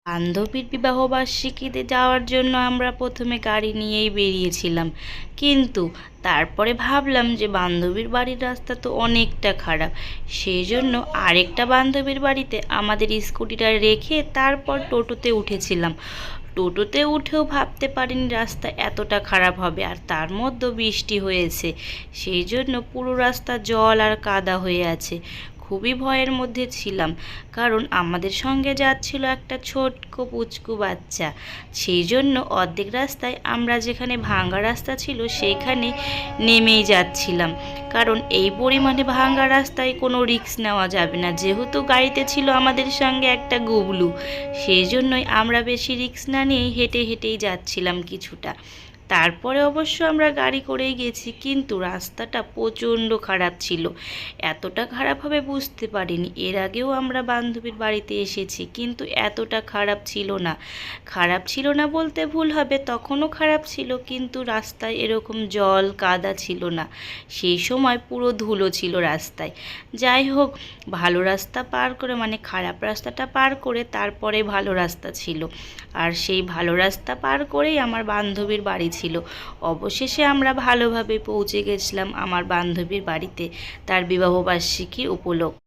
বান্ধবীর বিবাহবার্ষিকীতে যাওয়ার জন্য আমরা প্রথমে গাড়ি নিয়েই বেরিয়েছিলাম, কিন্তু তারপরে ভাবলাম যে বান্ধবীর বাড়ির রাস্তা তো অনেকটা খারাপ। সেই জন্য আরেকটা বান্ধবীর বাড়িতে আমাদের স্কুটিটা রেখে তারপর টোটোতে উঠেছিলাম। টোটোতে উঠেও ভাবতে পারিনি রাস্তা এতটা খারাপ হবে, আর তার মধ্যে বৃষ্টি হয়েছে। সেই জন্য পুরো রাস্তা জল আর কাদা হয়ে আছে। খুবই ভয়ের মধ্যে ছিলাম, কারণ আমাদের সঙ্গে যাচ্ছিল একটা ছোট্ট পুচকু বাচ্চা। সেই জন্য অর্ধেক রাস্তায় আমরা যেখানে ভাঙা রাস্তা ছিল সেইখানে নেমেই যাচ্ছিলাম, কারণ এই পরিমাণে ভাঙা রাস্তায় কোনো রিস্ক নেওয়া যাবে না, যেহেতু গাড়িতে ছিল আমাদের সঙ্গে একটা গুবলু। সেই জন্যই আমরা বেশি রিস্ক না নিয়েই হেঁটে হেঁটেই যাচ্ছিলাম কিছুটা। তারপরে অবশ্য আমরা গাড়ি করেই গেছি, কিন্তু রাস্তাটা প্রচণ্ড খারাপ ছিল। এতটা খারাপ হবে বুঝতে পারিনি। এর আগেও আমরা বান্ধবীর বাড়িতে এসেছি, কিন্তু এতটা খারাপ ছিল না। খারাপ ছিল না বলতে ভুল হবে, তখনও খারাপ ছিল, কিন্তু রাস্তায় এরকম জল কাদা ছিল না। সেই সময় পুরো ধুলো ছিল রাস্তায়। যাই হোক, ভালো রাস্তা পার করে, মানে খারাপ রাস্তাটা পার করে তারপরে ভালো রাস্তা ছিল। আর সেই ভালো রাস্তা পার করেই আমার বান্ধবীর বাড়ি ছিল। অবশেষে আমরা ভালোভাবে পৌঁছে গেছিলাম আমার বান্ধবীর বাড়িতে তার বিবাহবার্ষিকী উপলক্ষে।